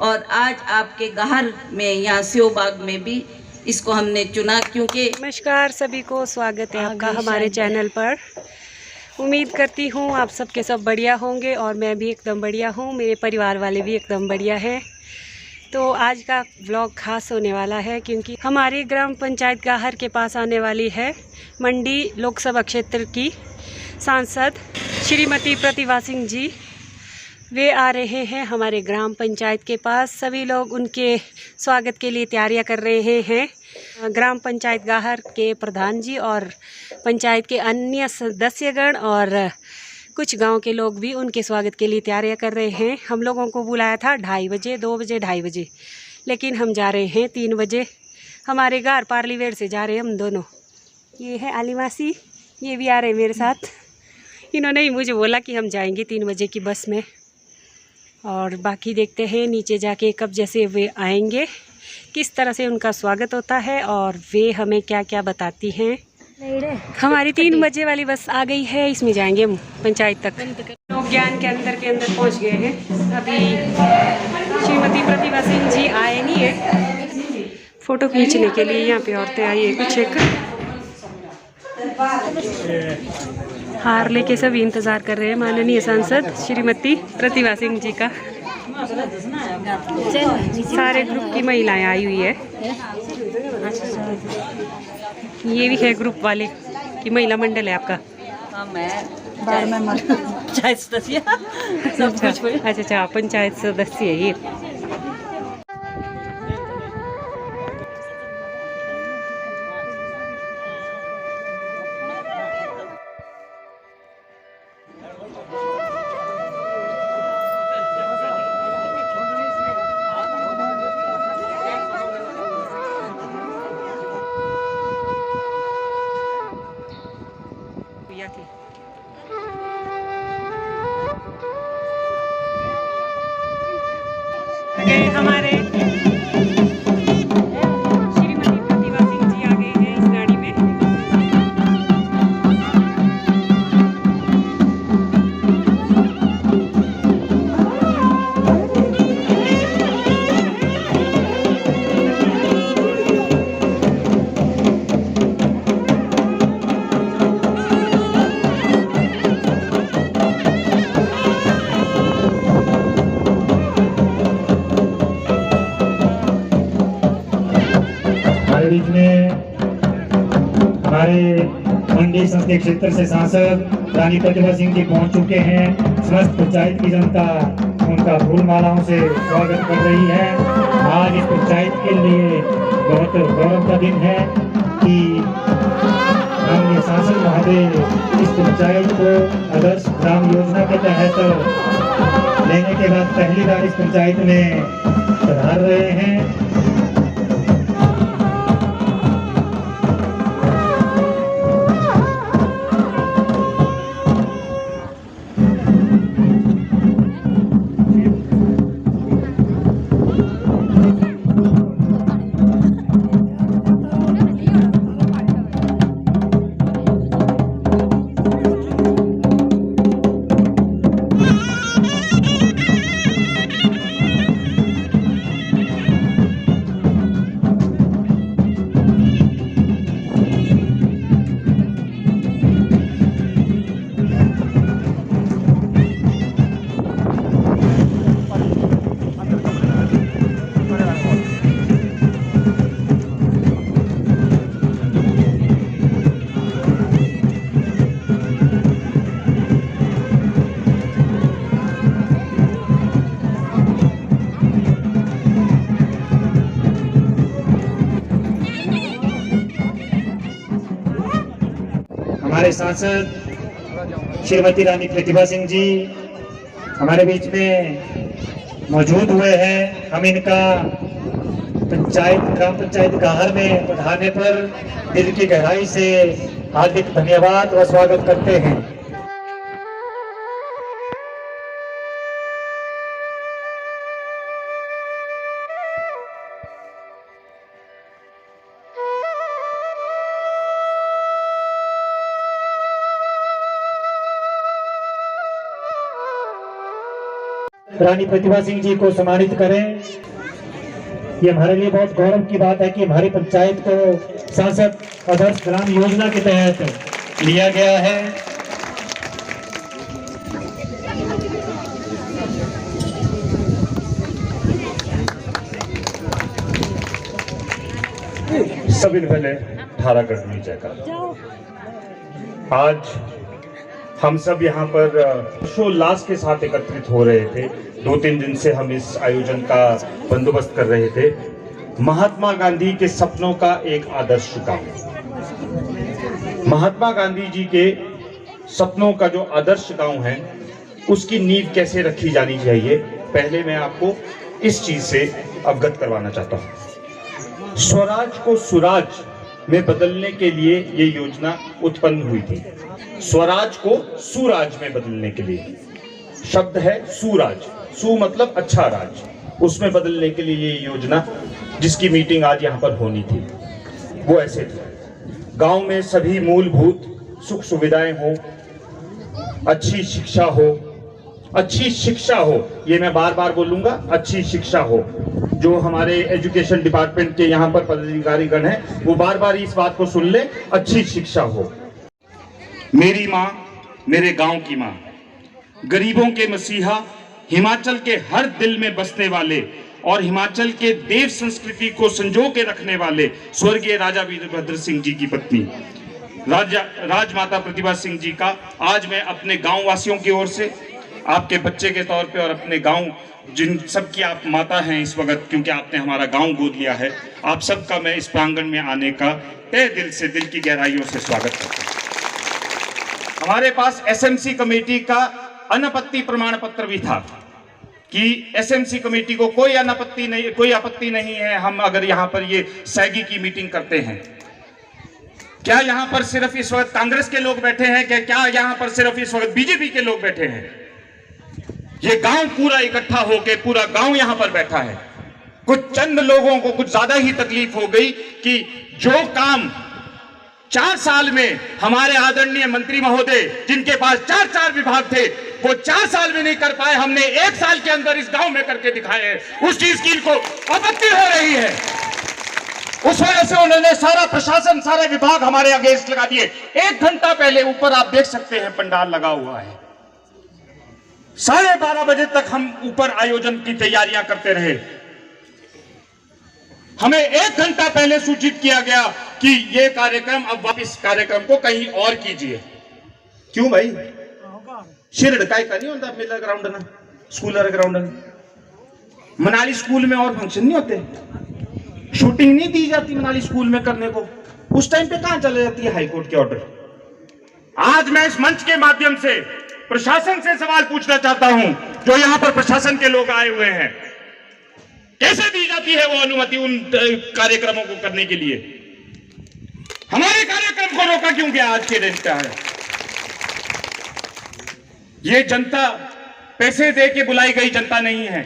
और आज आपके गाहर में यहाँ सेवबाग में भी इसको हमने चुना क्योंकि। नमस्कार सभी को, स्वागत है आपका हमारे चैनल पर। उम्मीद करती हूँ आप सबके सब बढ़िया होंगे और मैं भी एकदम बढ़िया हूँ, मेरे परिवार वाले भी एकदम बढ़िया हैं। तो आज का व्लॉग खास होने वाला है क्योंकि हमारी ग्राम पंचायत गाहर के पास आने वाली है मंडी लोकसभा क्षेत्र की सांसद श्रीमती प्रतिभा सिंह जी। वे आ रहे हैं हमारे ग्राम पंचायत के पास। सभी लोग उनके स्वागत के लिए तैयारियां कर रहे हैं। ग्राम पंचायत गाहर के प्रधान जी और पंचायत के अन्य सदस्यगण और कुछ गांव के लोग भी उनके स्वागत के लिए तैयारियां कर रहे हैं। हम लोगों को बुलाया था 2:30 बजे, 2 बजे 2:30 बजे, लेकिन हम जा रहे हैं 3 बजे। हमारे घर पार्लीवेट से जा रहे हैं हम दोनों। ये है आलिमासी, ये भी आ रहे हैं मेरे साथ। इन्होंने ही मुझे बोला कि हम जाएंगे 3 बजे की बस में। और बाकी देखते हैं नीचे जाके कब जैसे वे आएंगे, किस तरह से उनका स्वागत होता है और वे हमें क्या क्या बताती हैं। हमारी 3 बजे वाली बस आ गई है, इसमें जाएंगे हम पंचायत तक। लोग ज्ञान के अंदर पहुंच गए हैं। अभी श्रीमती प्रतिभा सिंह जी आए नहीं है फोटो खींचने के लिए। यहाँ पे औरतें आई है कुछ एक, हार लेके सभी इंतजार कर रहे हैं माननीय सांसद श्रीमती प्रतिभा सिंह जी का। सारे ग्रुप की महिलाएं आई हुई है। ये भी है ग्रुप वाले की महिला मंडल है आपका। अच्छा, पंचायत सदस्य है ये। हमारे श्रीमती प्रतिभा सिंह जी आ गए हैं इस गाड़ी में। बीच में हमारे मंडी संसदीय क्षेत्र से सांसद रानी प्रतिभा सिंह जी पहुंच चुके हैं। समस्त पंचायत की जनता उनका फूल मालाओं से स्वागत कर रही है। आज इस पंचायत के लिए बहुत गौरव का दिन है कि माननीय सांसद महोदय इस पंचायत को आदर्श ग्राम योजना के तहत लेने के बाद पहली बार इस पंचायत में पधार रहे हैं। हमारे सांसद श्रीमती रानी प्रतिभा सिंह जी हमारे बीच में मौजूद हुए हैं। हम इनका ग्राम पंचायत गाहर में पधारने पर दिल की गहराई से हार्दिक धन्यवाद व स्वागत करते हैं। रानी प्रतिभा सिंह जी को सम्मानित करें। ये हमारे लिए बहुत गौरव की बात है कि हमारी पंचायत को सांसद आदर्श ग्राम योजना के तहत लिया गया है। सभी ने पहले 18 कर दी जयकार। आज हम सब यहाँ पर हर्षोल्लास के साथ एकत्रित हो रहे थे। 2-3 दिन से हम इस आयोजन का बंदोबस्त कर रहे थे। महात्मा गांधी के सपनों का एक आदर्श गांव। महात्मा गांधी जी के सपनों का जो आदर्श गांव है उसकी नींव कैसे रखी जानी चाहिए, पहले मैं आपको इस चीज से अवगत करवाना चाहता हूँ। स्वराज को सुराज में बदलने के लिए ये योजना उत्पन्न हुई थी। स्वराज को सुराज में बदलने के लिए, शब्द है सुराज, सु मतलब अच्छा राज, उसमें बदलने के लिए ये योजना जिसकी मीटिंग आज यहाँ पर होनी थी वो ऐसे थी। गांव में सभी मूलभूत सुख सुविधाएं हो, अच्छी शिक्षा हो, अच्छी शिक्षा हो, ये मैं बार बार बोलूंगा, अच्छी शिक्षा हो। जो हमारे एजुकेशन डिपार्टमेंट के यहाँ पर पदाधिकारीगण हैं वो बार बार इस बात को सुन ले, अच्छी शिक्षा हो। मेरी माँ मेरे गांव की माँ, गरीबों के मसीहा, हिमाचल के हर दिल में बसने वाले और हिमाचल के देव संस्कृति को संजो के रखने वाले स्वर्गीय राजा वीरभद्र सिंह जी की पत्नी राजमाता प्रतिभा सिंह जी का आज मैं अपने गांव वासियों की ओर से, आपके बच्चे के तौर पे और अपने गांव जिन सब की आप माता हैं इस वक्त, क्योंकि आपने हमारा गांव गोद लिया है, आप सबका मैं इस प्रांगण में आने का तहे दिल से, दिल की गहराइयों से स्वागत करता हूं। हमारे पास एसएमसी कमेटी का अनापत्ति प्रमाण पत्र भी था कि एसएमसी कमेटी को कोई आपत्ति नहीं है हम अगर यहाँ पर ये सैगी की मीटिंग करते हैं। क्या यहाँ पर सिर्फ इस वक्त कांग्रेस के लोग बैठे हैं? क्या यहाँ पर सिर्फ इस वक्त बीजेपी के लोग बैठे हैं? ये गांव पूरा इकट्ठा होके, पूरा गांव यहाँ पर बैठा है। कुछ चंद लोगों को कुछ ज्यादा ही तकलीफ हो गई कि जो काम 4 साल में हमारे आदरणीय मंत्री महोदय जिनके पास 4 विभाग थे वो 4 साल में नहीं कर पाए, हमने 1 साल के अंदर इस गांव में करके दिखाए हैं। उस चीज की इनको आपत्ति हो रही है। उस वजह से उन्होंने सारा प्रशासन, सारे विभाग हमारे अगेंस्ट लगा दिए। 1 घंटा पहले ऊपर आप देख सकते हैं पंडाल लगा हुआ है। 12:30 बजे तक हम ऊपर आयोजन की तैयारियां करते रहे। हमें 1 घंटा पहले सूचित किया गया कि ये कार्यक्रम अब वापस कार्यक्रम को कहीं और कीजिए। क्यों भाई? शिरडकाई का नहीं होता मेला ग्राउंड ना, स्कूल ग्राउंड ना। मनाली स्कूल में और फंक्शन नहीं होते, शूटिंग नहीं दी जाती मनाली स्कूल में करने को। उस टाइम पे कहां चले जाती है हाईकोर्ट के ऑर्डर। आज मैं इस मंच के माध्यम से प्रशासन से सवाल पूछना चाहता हूं, जो यहां पर प्रशासन के लोग आए हुए हैं, कैसे दी जाती है वो अनुमति उन कार्यक्रमों को करने के लिए? हमारे कार्यक्रम को रोका क्यों गया आज के दिन पे? है ये जनता पैसे दे के बुलाई गई जनता नहीं है।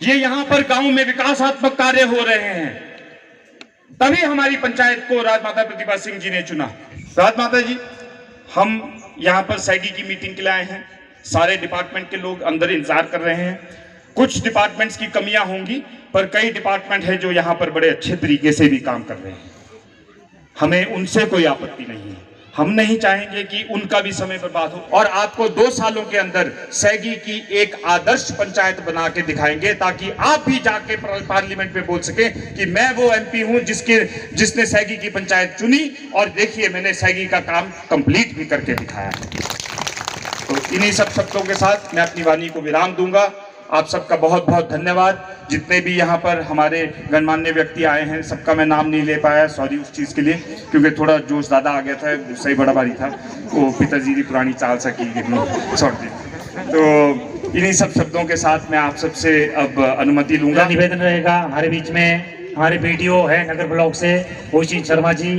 ये यहां पर गांव में विकासात्मक कार्य हो रहे हैं, तभी हमारी पंचायत को राजमाता प्रतिभा सिंह जी ने चुना। राजमाता जी, हम यहां पर सैगी की मीटिंग के लिए आए हैं। सारे डिपार्टमेंट के लोग अंदर इंतजार कर रहे हैं। कुछ डिपार्टमेंट्स की कमियां होंगी, पर कई डिपार्टमेंट है जो यहां पर बड़े अच्छे तरीके से भी काम कर रहे हैं। हमें उनसे कोई आपत्ति नहीं है। हम नहीं चाहेंगे कि उनका भी समय बर्बाद हो, और आपको 2 सालों के अंदर सैगी की एक आदर्श पंचायत बना के दिखाएंगे, ताकि आप भी जाके पार्लियामेंट में बोल सके कि मैं वो एमपी हूं जिसने सैगी की पंचायत चुनी, और देखिए मैंने सैगी का काम कंप्लीट भी करके दिखाया है। तो इन्हीं सब शब्दों के साथ मैं अपनी वाणी को विराम दूंगा। आप सबका बहुत बहुत धन्यवाद। जितने भी यहाँ पर हमारे गणमान्य व्यक्ति आए हैं, सबका मैं नाम नहीं ले पाया, सॉरी उस चीज़ के लिए, क्योंकि थोड़ा जोश ज़्यादा आ गया था, सही बड़ा भारी था, वो पिताजी की पुरानी चाल सा की सॉरी। तो इन्हीं सब शब्दों के साथ मैं आप सबसे अब अनुमति लूंगा। निवेदन रहेगा हमारे बीच में हमारे वीडियो है नगर ब्लॉक से ओशी शर्मा जी,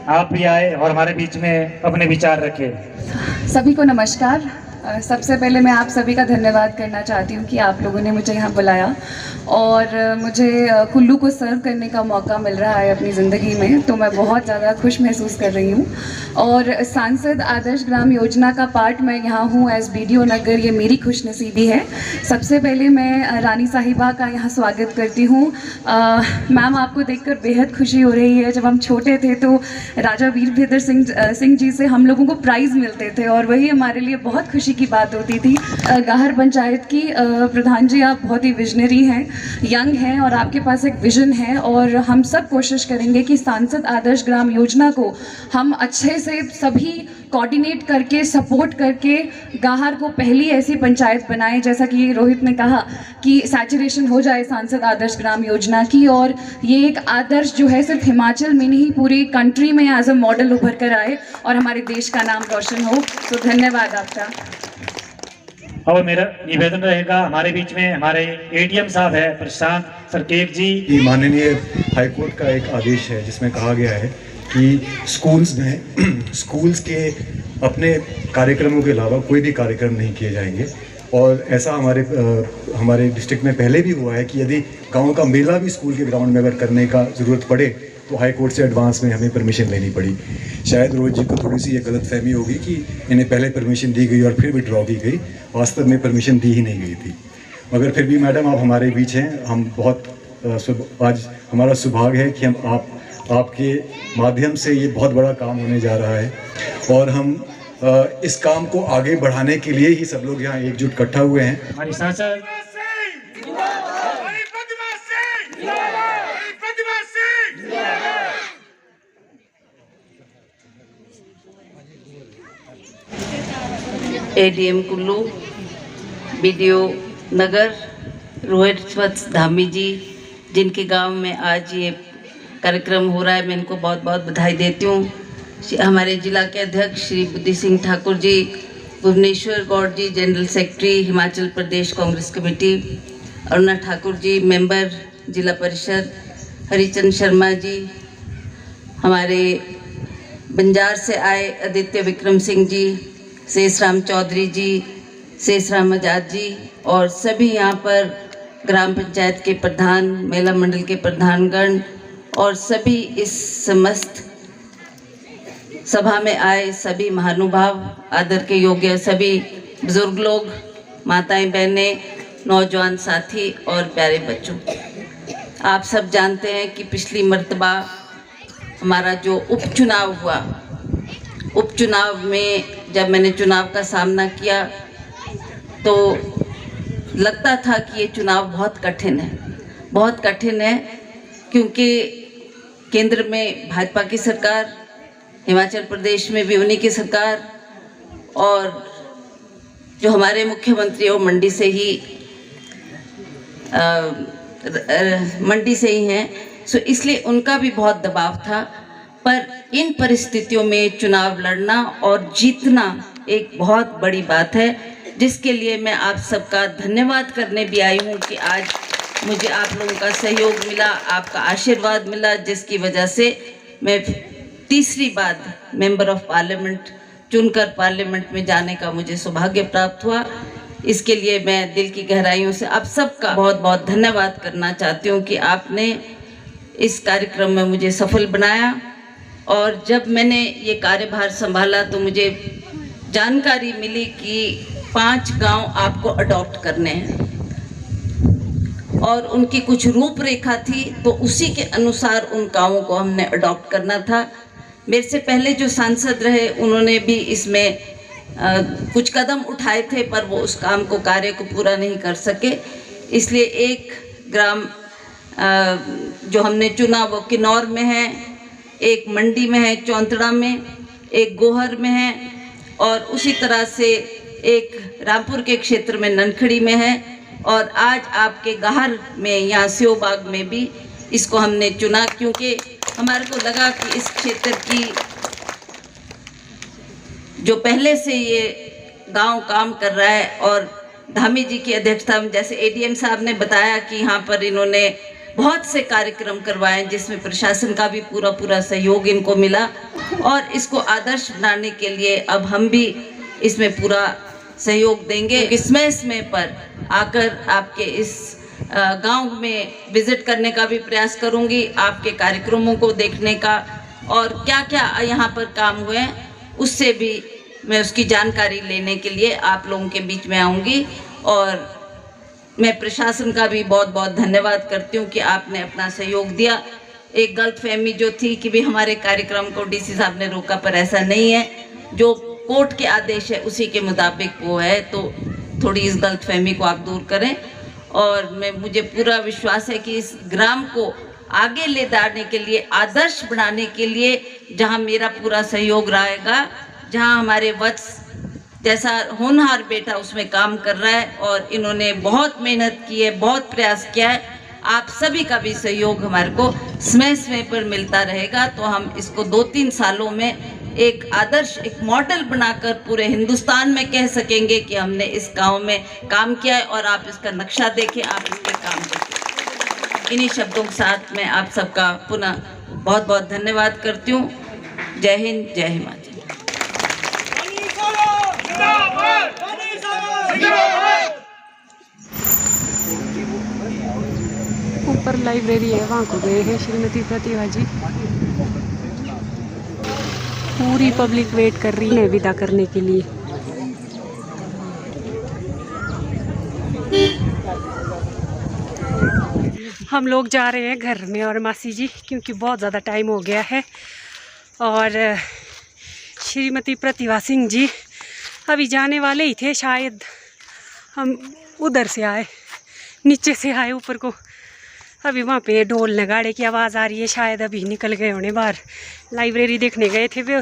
आप भी आए और हमारे बीच में अपने विचार रखें। सभी को नमस्कार। सबसे पहले मैं आप सभी का धन्यवाद करना चाहती हूँ कि आप लोगों ने मुझे यहाँ बुलाया और मुझे कुल्लू को सर्व करने का मौका मिल रहा है अपनी ज़िंदगी में, तो मैं बहुत ज़्यादा खुश महसूस कर रही हूँ। और सांसद आदर्श ग्राम योजना का पार्ट मैं यहाँ हूँ एज BDO नगर, ये मेरी खुशनसीबी है। सबसे पहले मैं रानी साहिबा का यहाँ स्वागत करती हूँ। मैम, आपको देखकर बेहद खुशी हो रही है। जब हम छोटे थे तो राजा वीरभद्र सिंह जी से हम लोगों को प्राइज़ मिलते थे और वही हमारे लिए बहुत खुशी की बात होती थी। गाहर पंचायत की प्रधान जी, आप बहुत ही विजनरी हैं, यंग हैं और आपके पास एक विजन है और हम सब कोशिश करेंगे कि सांसद आदर्श ग्राम योजना को हम अच्छे से सभी कोऑर्डिनेट करके सपोर्ट करके गाहर को पहली ऐसी पंचायत बनाएं, जैसा कि रोहित ने कहा कि सैचुरेशन हो जाए सांसद आदर्श ग्राम योजना की और ये एक आदर्श जो है सिर्फ हिमाचल में नहीं पूरी कंट्री में एज अ मॉडल उभर कर आए और हमारे देश का नाम रोशन हो। तो धन्यवाद आपका। और मेरा निवेदन रहेगा, हमारे बीच में हमारे ADM साहब है प्रशांत सरकेक जी। ये माननीय हाईकोर्ट का एक आदेश है जिसमें कहा गया है कि स्कूल्स में स्कूल्स के अपने कार्यक्रमों के अलावा कोई भी कार्यक्रम नहीं किए जाएंगे। और ऐसा हमारे डिस्ट्रिक्ट में पहले भी हुआ है कि यदि गांव का मेला भी स्कूल के ग्राउंड में अगर करने का ज़रूरत पड़े तो हाई कोर्ट से एडवांस में हमें परमिशन लेनी पड़ी। शायद रोहित जी को थोड़ी सी ये गलतफहमी होगी कि इन्हें पहले परमिशन दी गई और फिर विड्रॉ की गई। वास्तव में परमिशन दी ही नहीं गई थी। मगर फिर भी मैडम, आप हमारे बीच हैं। हम बहुत आज हमारा सौभाग्य है कि हम आपके माध्यम से ये बहुत बड़ा काम होने जा रहा है और हम इस काम को आगे बढ़ाने के लिए ही सब लोग यहाँ एकजुट इकट्ठा हुए हैं। हमारी सांसद ADM कुल्लू, BDO नगर रोहित वत्स धामी जी, जिनके गांव में आज ये कार्यक्रम हो रहा है, मैं इनको बहुत बहुत बधाई देती हूँ। हमारे जिला के अध्यक्ष श्री बुद्धि सिंह ठाकुर जी, भुवनेश्वर गौड़ जी, general secretary Himachal Pradesh Congress committee, Aruna Thakur ji, member जिला परिषद, हरिचंद शर्मा जी, हमारे बंजार से आए आदित्य विक्रम सिंह जी, शेषराम चौधरी जी, शेषराम आजाद जी और सभी यहाँ पर ग्राम पंचायत के प्रधान, महिला मंडल के प्रधानगण और सभी इस समस्त सभा में आए सभी महानुभाव, आदर के योग्य सभी बुजुर्ग लोग, माताएं, बहनें, नौजवान साथी और प्यारे बच्चों, आप सब जानते हैं कि पिछली मर्तबा हमारा जो उपचुनाव हुआ, उपचुनाव में जब मैंने चुनाव का सामना किया तो लगता था कि ये चुनाव बहुत कठिन है, क्योंकि केंद्र में भाजपा की सरकार, हिमाचल प्रदेश में भी उन्हीं की सरकार और जो हमारे मुख्यमंत्री वो मंडी से ही हैं, सो इसलिए उनका भी बहुत दबाव था। पर इन परिस्थितियों में चुनाव लड़ना और जीतना एक बहुत बड़ी बात है, जिसके लिए मैं आप सबका धन्यवाद करने भी आई हूँ कि आज मुझे आप लोगों का सहयोग मिला, आपका आशीर्वाद मिला, जिसकी वजह से मैं तीसरी बार मेंबर ऑफ पार्लियामेंट चुनकर पार्लियामेंट में जाने का मुझे सौभाग्य प्राप्त हुआ। इसके लिए मैं दिल की गहराइयों से आप सबका बहुत बहुत धन्यवाद करना चाहती हूँ कि आपने इस कार्यक्रम में मुझे सफल बनाया। और जब मैंने ये कार्यभार संभाला तो मुझे जानकारी मिली कि 5 गांव आपको अडॉप्ट करने हैं और उनकी कुछ रूपरेखा थी, तो उसी के अनुसार उन गांवों को हमने अडॉप्ट करना था। मेरे से पहले जो सांसद रहे उन्होंने भी इसमें कुछ कदम उठाए थे, पर वो उस काम को कार्य को पूरा नहीं कर सके। इसलिए एक ग्राम जो हमने चुना वो किन्नौर में है, एक मंडी में है, चौंतड़ा में, एक गोहर में है और उसी तरह से एक रामपुर के क्षेत्र में ननखड़ी में है और आज आपके गाहर में यहाँ सेवबाग में भी इसको हमने चुना, क्योंकि हमारे को लगा कि इस क्षेत्र की जो पहले से ये गांव काम कर रहा है और धामी जी की अध्यक्षता में, जैसे ADM साहब ने बताया कि यहाँ पर इन्होंने बहुत से कार्यक्रम करवाए जिसमें प्रशासन का भी पूरा सहयोग इनको मिला और इसको आदर्श बनाने के लिए अब हम भी इसमें पूरा सहयोग देंगे। समय पर आकर आपके इस गांव में विजिट करने का भी प्रयास करूंगी, आपके कार्यक्रमों को देखने का, और क्या क्या यहाँ पर काम हुए हैं उससे भी मैं उसकी जानकारी लेने के लिए आप लोगों के बीच में आऊँगी। और मैं प्रशासन का भी बहुत बहुत धन्यवाद करती हूँ कि आपने अपना सहयोग दिया। एक गलतफहमी जो थी कि भी हमारे कार्यक्रम को डीसी साहब ने रोका, पर ऐसा नहीं है, जो कोर्ट के आदेश है उसी के मुताबिक वो है, तो थोड़ी इस गलतफहमी को आप दूर करें। और मुझे पूरा विश्वास है कि इस ग्राम को आगे ले जाने के लिए, आदर्श बनाने के लिए जहां मेरा पूरा सहयोग रहेगा, जहां हमारे वत्स जैसा होनहार बेटा उसमें काम कर रहा है और इन्होंने बहुत मेहनत की है, बहुत प्रयास किया है, आप सभी का भी सहयोग हमारे को समय पर मिलता रहेगा। तो हम इसको 2-3 सालों में एक आदर्श, एक मॉडल बनाकर पूरे हिंदुस्तान में कह सकेंगे कि हमने इस गांव में काम किया है। और आप इसका नक्शा देखें, आप इसके काम देखें। इन्हीं शब्दों के साथ मैं आप सबका पुनः बहुत बहुत धन्यवाद करती हूँ। जय हिंद, जय हिमाचल। ऊपर लाइब्रेरी है, वहाँ को गए हैं श्रीमती प्रतिभा जी। पूरी पब्लिक वेट कर रही है विदा करने के लिए। हम लोग जा रहे हैं घर में और मासी जी, क्योंकि बहुत ज़्यादा टाइम हो गया है। और श्रीमती प्रतिभा सिंह जी अभी जाने वाले ही थे, शायद हम उधर से आए, नीचे से आए ऊपर को। अभी वहाँ पे ढोल नगाड़े की आवाज़ आ रही है, शायद अभी निकल गए होने बाहर। लाइब्रेरी देखने गए थे वे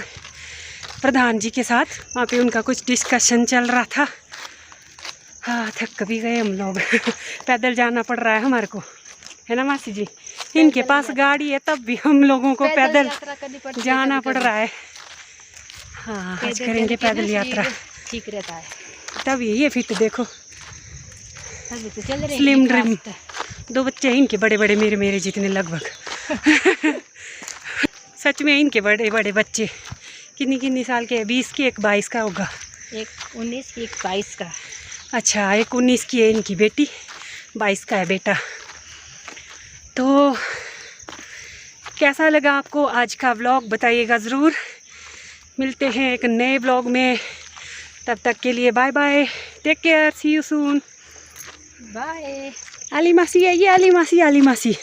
प्रधान जी के साथ, वहाँ पे उनका कुछ डिस्कशन चल रहा था। हाँ, थक भी गए हम लोग। पैदल जाना पड़ रहा है हमारे को, है ना मासी जी? इनके पास गाड़ी है तब भी हम लोगों को पैदल जाना पड़ रहा है। हाँ, आज करेंगे पैदल यात्रा, ठीक रहता है। तभी ये फिट देखो, अभी तो चल रही स्लिम ड्रिम। 2 बच्चे हैं इनके, बड़े बड़े, मेरे जितने लगभग। सच में इनके बड़े बड़े बच्चे। कितनी साल के? 20 की, एक 22 का होगा। एक 19 की, एक 22 का। अच्छा, एक 19 की है इनकी बेटी, 22 का है बेटा। तो कैसा लगा आपको आज का व्लॉग, बताइएगा ज़रूर। मिलते हैं एक नए व्लॉग में, तब तक के लिए bye bye, take care, see you soon, bye. आली मासी है ये, आली मासी, आली मासी।